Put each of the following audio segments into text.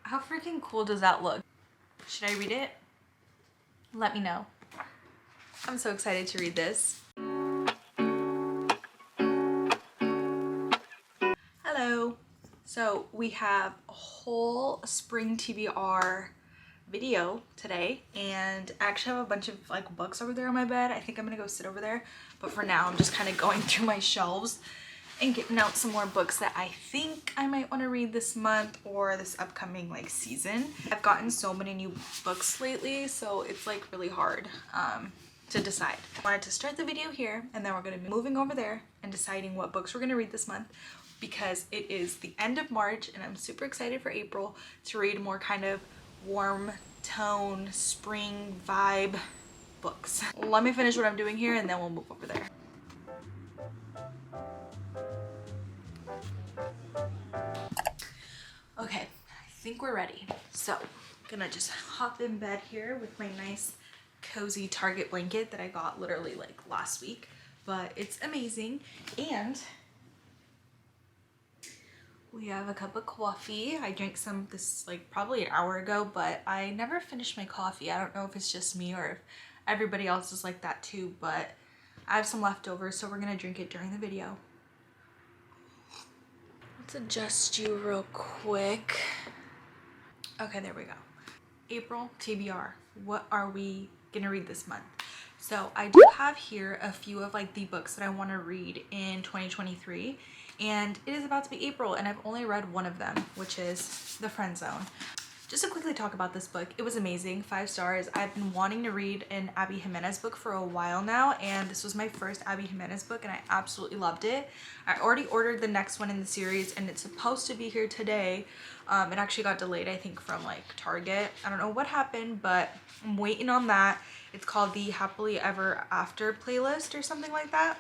How freaking cool does that look? Should I read it? Let me know. I'm so excited to read this. Hello. So we have a whole spring TBR video today, and I actually have a bunch of like books over there on my bed. I think I'm gonna go sit over there, but for now I'm just kind of going through my shelves and getting out some more books that I think I might want to read this month or this upcoming like season. I've gotten so many new books lately, so it's like really hard to decide. I wanted to start the video here, and then we're going to be moving over there and deciding what books we're going to read this month, because it is the end of March and I'm super excited for April to read more kind of warm tone spring vibe books. Let me finish what I'm doing here and then we'll move over there. Okay, I think we're ready. So I'm gonna just hop in bed here with my nice cozy Target blanket that I got literally like last week, but it's amazing. And we have a cup of coffee. I drank some this like probably an hour ago, but I never finished my coffee. I don't know if it's just me or if everybody else is like that too, but I have some leftovers, so we're gonna drink it during the video. Let's adjust you real quick. Okay, there we go. April TBR. What are we gonna read this month? So I do have here a few of like the books that I want to read in 2023, and it is about to be April and I've only read one of them, which is The Friend Zone. Just to quickly talk about this book, it was amazing, 5 stars. I've been wanting to read an Abby Jimenez book for a while now, and this was my first Abby Jimenez book and I absolutely loved it. I already ordered the next one in the series and it's supposed to be here today. It actually got delayed, I think, from like Target. I don't know what happened, but I'm waiting on that. It's called the Happily Ever After playlist or something like that.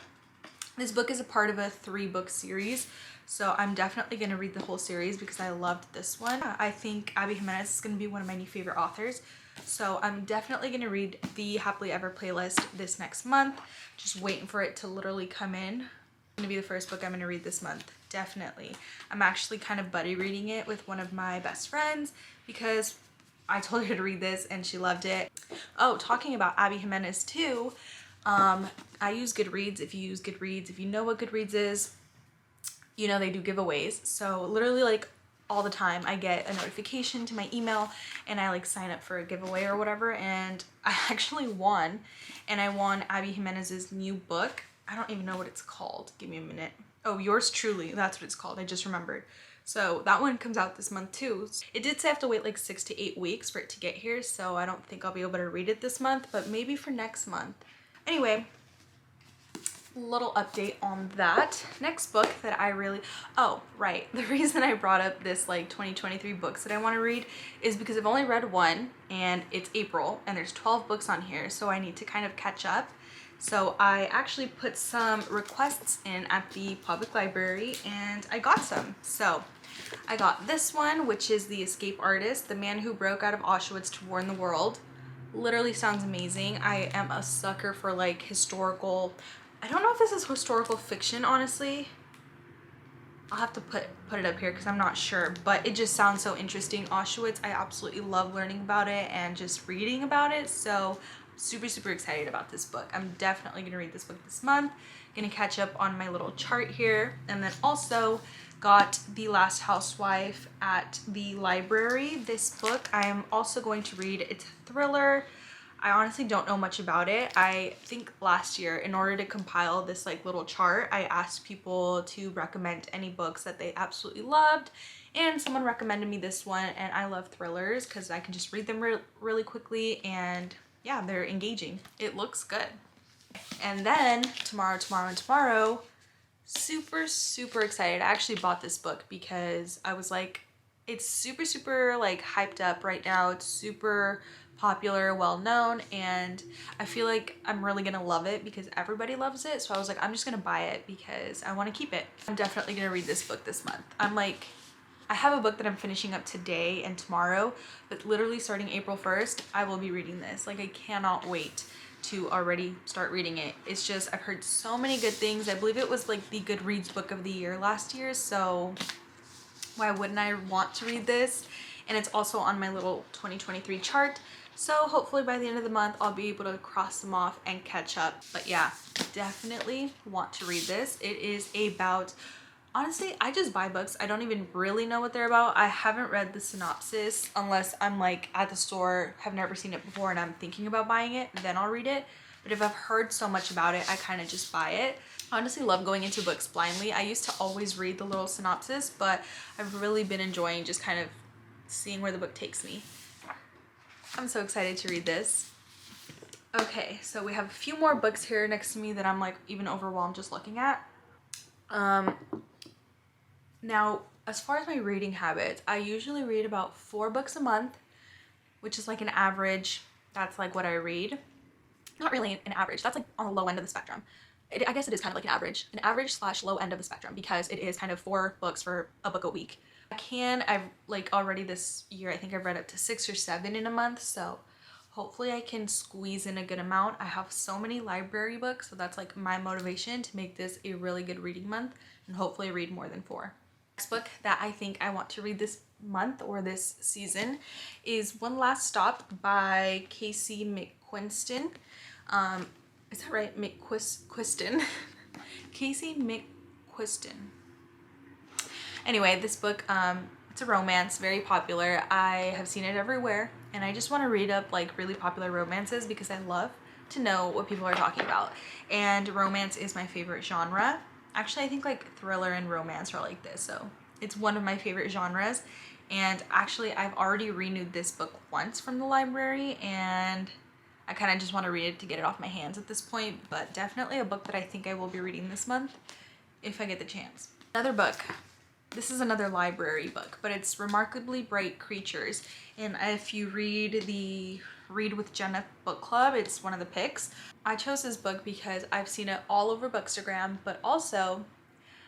This book is a part of a 3-book series, so I'm definitely going to read the whole series because I loved this one. I think Abby Jimenez is going to be one of my new favorite authors, so I'm definitely going to read the Happily Ever playlist this next month. Just waiting for it to literally come in. It's going to be the first book I'm going to read this month, definitely. I'm actually kind of buddy reading it with one of my best friends because I told her to read this and she loved it. Oh, talking about Abby Jimenez too, I use Goodreads. If you use Goodreads, if you know what Goodreads is, you know they do giveaways. So literally like all the time I get a notification to my email and I like sign up for a giveaway or whatever, and I actually won, and I won Abby Jimenez's new book. I don't even know what it's called. Give me a minute. Oh, Yours Truly. That's what it's called. I just remembered. So that one comes out this month too. It did say I have to wait like 6 to 8 weeks for it to get here, so I don't think I'll be able to read it this month, but maybe for next month. Anyway, little update on that. Next book that I really, oh right, the reason I brought up this like 2023 books that I want to read is because I've only read one and it's April and there's 12 books on here, so I need to kind of catch up. So I actually put some requests in at the public library and I got some. So I got this one, which is The Escape Artist, The Man Who Broke Out of Auschwitz to Warn the World. Literally sounds amazing. I am a sucker for like historical, I don't know if this is historical fiction, honestly. I'll have to put it up here because I'm not sure, but it just sounds so interesting. Auschwitz, I absolutely love learning about it and just reading about it, so super excited about this book. I'm definitely gonna read this book this month. Gonna catch up on my little chart here, and then also got The Last Housewife at the library. This book I am also going to read. It's a thriller. I honestly don't know much about it. I think last year, in order to compile this like little chart, I asked people to recommend any books that they absolutely loved, and someone recommended me this one, and I love thrillers because I can just read them really quickly, and yeah, they're engaging. It looks good. And then tomorrow, super excited. I actually bought this book because I was like, it's super like hyped up right now. It's super popular, well known, and I feel like I'm really gonna love it because everybody loves it. So I was like, I'm just gonna buy it because I want to keep it. I'm definitely gonna read this book this month. I have a book that I'm finishing up today and tomorrow, but literally starting April 1st, I will be reading this. Like, I cannot wait to already start reading it. It's just, I've heard so many good things. I believe it was like the Goodreads book of the year last year, so why wouldn't I want to read this? and it's also on my little 2023 chart. So hopefully by the end of the month, I'll be able to cross them off and catch up. But yeah, definitely want to read this. It is about, honestly, I just buy books. I don't even really know what they're about. I haven't read the synopsis unless I'm like at the store, have never seen it before, and I'm thinking about buying it, then I'll read it. But if I've heard so much about it, I kind of just buy it. I honestly love going into books blindly. I used to always read the little synopsis, but I've really been enjoying just kind of seeing where the book takes me. I'm so excited to read this. Okay, so we have a few more books here next to me that I'm like even overwhelmed just looking at. Now, as far as my reading habits, I usually read about 4 books a month, which is like an average. That's like what I read. Not really an average. That's like on the low end of the spectrum. I guess it is kind of like an average slash low end of the spectrum, because it is kind of 4 books for a book a week. I've like already this year, I think I've read up to 6 or 7 in a month. So hopefully I can squeeze in a good amount. I have so many library books, so that's like my motivation to make this a really good reading month, and hopefully read more than 4. Next book that I think I want to read this month or this season is One Last Stop by Casey McQuiston. Is that right? McQuiston. Casey McQuiston. Anyway, this book, it's a romance, very popular. I have seen it everywhere, and I just want to read up like really popular romances because I love to know what people are talking about. And romance is my favorite genre. Actually, I think like thriller and romance are like this, so it's one of my favorite genres. And actually, I've already renewed this book once from the library, and I kind of just want to read it to get it off my hands at this point, but definitely a book that I think I will be reading this month if I get the chance. Another book. This is another library book, but it's Remarkably Bright Creatures. And if you read the Read with Jenna book club, it's one of the picks. I chose this book because I've seen it all over bookstagram, but also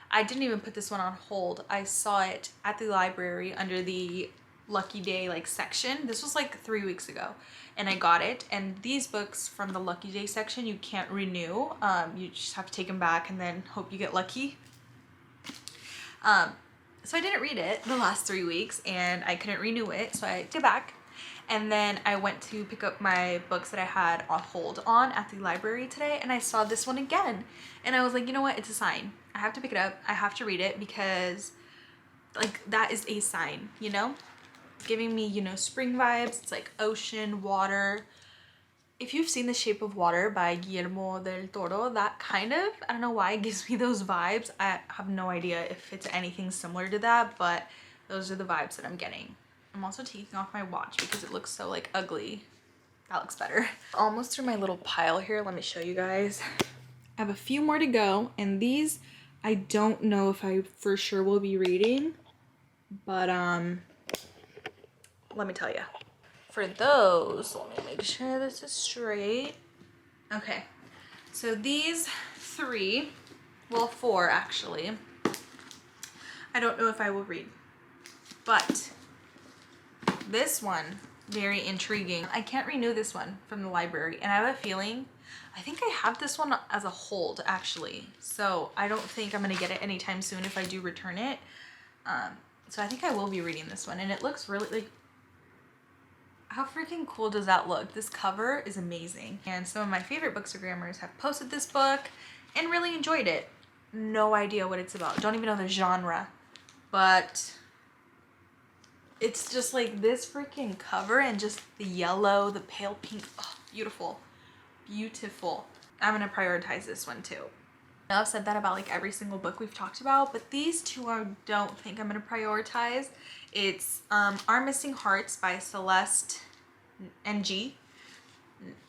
I didn't even put this one on hold. I saw it at the library under the Lucky Day like section. This was like 3 weeks ago, and I got it. And these books from the Lucky Day section, you can't renew. You just have to take them back and then hope you get lucky. So I didn't read it the last 3 weeks, and I couldn't renew it, so I took it back. And then I went to pick up my books that I had on hold on at the library today, and I saw this one again. And I was like, you know what? It's a sign. I have to pick it up. I have to read it, because like that is a sign, you know? Giving me, you know, spring vibes. It's like ocean, water. If you've seen The Shape of Water by Guillermo del Toro, that kind of, I don't know why it gives me those vibes. I have no idea if it's anything similar to that, but those are the vibes that I'm getting. I'm also taking off my watch because it looks so like ugly. That looks better. Almost through my little pile here. Let me show you guys. I have a few more to go, and these I don't know if I for sure will be reading, but let me tell you. For those, let me make sure this is straight. Okay, so these 3, well 4 actually, I don't know if I will read, but this one, very intriguing. I can't renew this one from the library, and I have a feeling, I think I have this one as a hold actually, so I don't think I'm gonna get it anytime soon if I do return it. So I think I will be reading this one, and it looks really like, how freaking cool does that look? This cover is amazing. And some of my favorite bookstagrammers have posted this book and really enjoyed it. No idea what it's about. Don't even know the genre. But it's just like this freaking cover, and just the yellow, the pale pink. Oh, beautiful. Beautiful. I'm gonna prioritize this one too. I know I've said that about like every single book we've talked about, but these 2 I don't think I'm gonna prioritize. It's Our Missing Hearts by Celeste NG.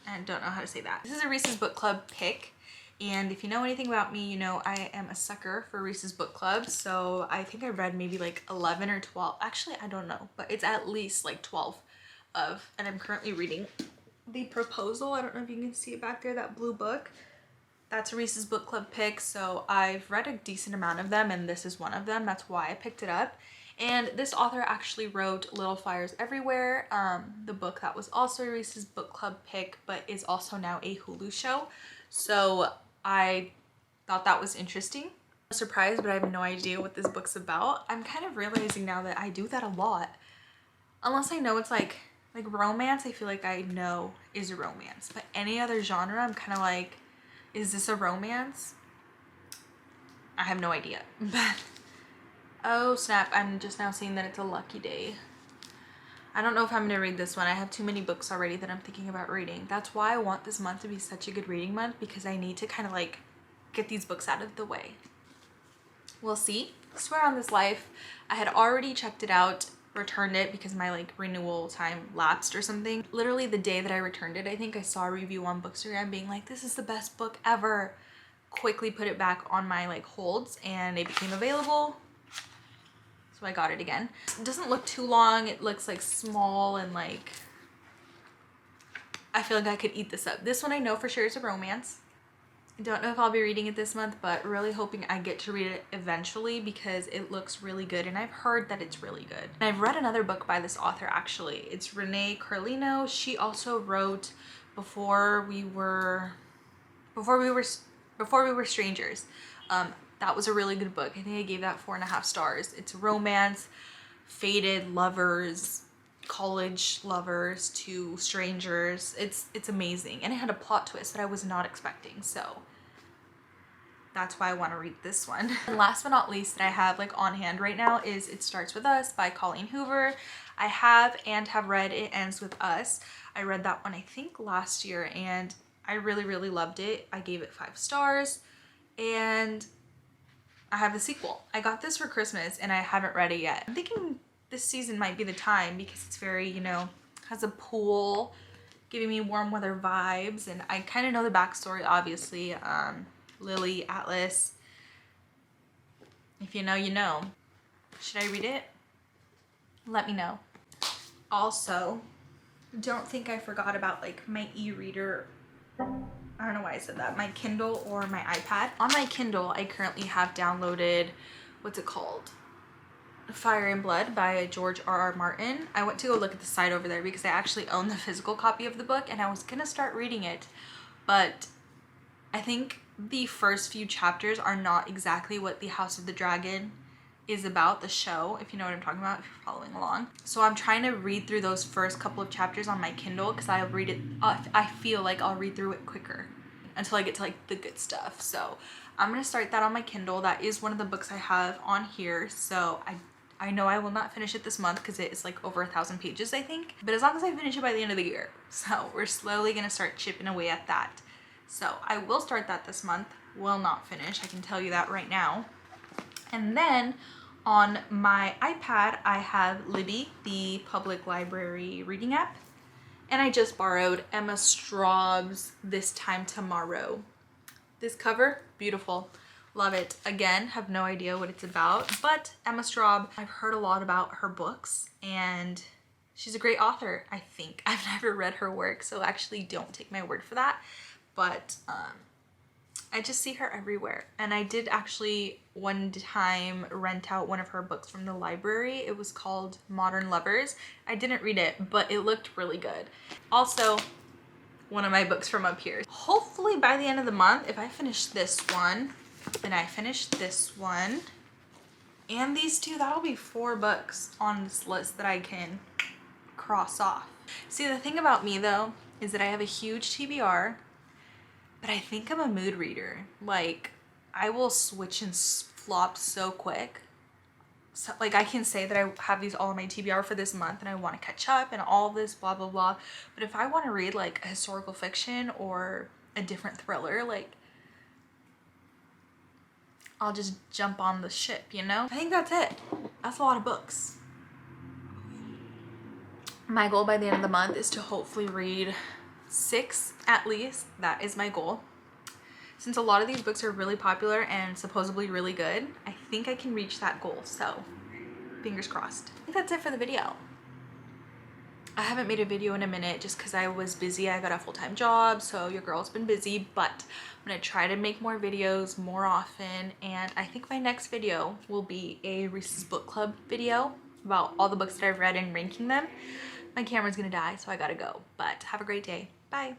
I don't know how to say that. This is a Reese's Book Club pick, and if you know anything about me, you know I am a sucker for Reese's Book Club. So I think I read maybe like 11 or 12. Actually, I don't know, but it's at least like 12 of, and I'm currently reading The Proposal. I don't know if you can see it back there, that blue book. That's a Reese's Book Club pick, so I've read a decent amount of them, and this is one of them. That's why I picked it up. And this author actually wrote Little Fires Everywhere, the book that was also a Reese's Book Club pick, but is also now a Hulu show. So I thought that was interesting. I'm surprised, but I have no idea what this book's about. I'm kind of realizing now that I do that a lot. Unless I know it's like romance, I feel like I know is a romance. But any other genre, I'm kind of like, is this a romance? I have no idea. But oh snap, I'm just now seeing that it's a lucky day. I don't know if I'm gonna read this one. I have too many books already that I'm thinking about reading. That's why I want this month to be such a good reading month, because I need to kind of like get these books out of the way. We'll see. Swear on this life. I had already checked it out, returned it because my like renewal time lapsed or something. Literally the day that I returned it, I think I saw a review on bookstagram being like, this is the best book ever. Quickly put it back on my like holds and it became available. So I got it again. It doesn't look too long. It looks like small and like, I feel like I could eat this up. This one I know for sure is a romance. I don't know if I'll be reading it this month, but really hoping I get to read it eventually because it looks really good and I've heard that it's really good. And I've read another book by this author actually. It's Renee Carlino. She also wrote Before We Were Strangers. That was a really good book. I think I gave that 4.5 stars. It's romance, fated lovers, college lovers to strangers. It's amazing, and it had a plot twist that I was not expecting, so that's why I want to read this one. And last but not least that I have like on hand right now is It Starts With Us by Colleen Hoover. I have read It Ends With Us. I read that one I think last year and I really loved it. I gave it 5 stars, and I have the sequel. I got this for Christmas and I haven't read it yet. I'm thinking this season might be the time because it's very, you know, has a pool, giving me warm weather vibes, and I kind of know the backstory obviously. Lily, Atlas, if you know, you know. Should I read it? Let me know. Also, don't think I forgot about like my e-reader. I don't know why I said that. My Kindle or my iPad. On my Kindle, I currently have downloaded, what's it called? Fire and Blood by George R.R. Martin. I went to go look at the site over there because I actually own the physical copy of the book and I was gonna start reading it, but I think the first few chapters are not exactly what the House of the Dragon is about, the show, if you know what I'm talking about, if you're following along. So I'm trying to read through those first couple of chapters on my Kindle because I'll read it, I feel like I'll read through it quicker until I get to like the good stuff. So I'm gonna start that on my Kindle. That is one of the books I have on here. So I know I will not finish it this month because it is like over 1,000 pages, I think. But as long as I finish it by the end of the year. So we're slowly gonna start chipping away at that. So I will start that this month, will not finish, I can tell you that right now. And then on my iPad, I have Libby, the public library reading app. And I just borrowed Emma Straub's This Time Tomorrow. This cover, beautiful, love it. Again, have no idea what it's about, but Emma Straub, I've heard a lot about her books and she's a great author, I think. I've never read her work, so actually don't take my word for that. But I just see her everywhere. And I did actually one time rent out one of her books from the library. It was called Modern Lovers. I didn't read it, but it looked really good. Also, one of my books from up here. Hopefully by the end of the month, if I finish this one, and I finish this one, and these two, that'll be 4 books on this list that I can cross off. See, the thing about me though, is that I have a huge TBR, but I think I'm a mood reader. Like, I will switch and flop so quick. So, like, I can say that I have these all on my TBR for this month and I want to catch up and all this blah blah blah. But if I want to read like a historical fiction or a different thriller, like, I'll just jump on the ship, you know? I think that's it. That's a lot of books. My goal by the end of the month is to hopefully read 6 at least. That is my goal. Since a lot of these books are really popular and supposedly really good, I think I can reach that goal. So fingers crossed. I think that's it for the video. I haven't made a video in a minute just because I was busy. I got a full-time job, so your girl's been busy, but I'm gonna try to make more videos more often. And I think my next video will be a Reese's Book Club video about all the books that I've read and ranking them. My camera's gonna die, so I gotta go. But have a great day. Bye.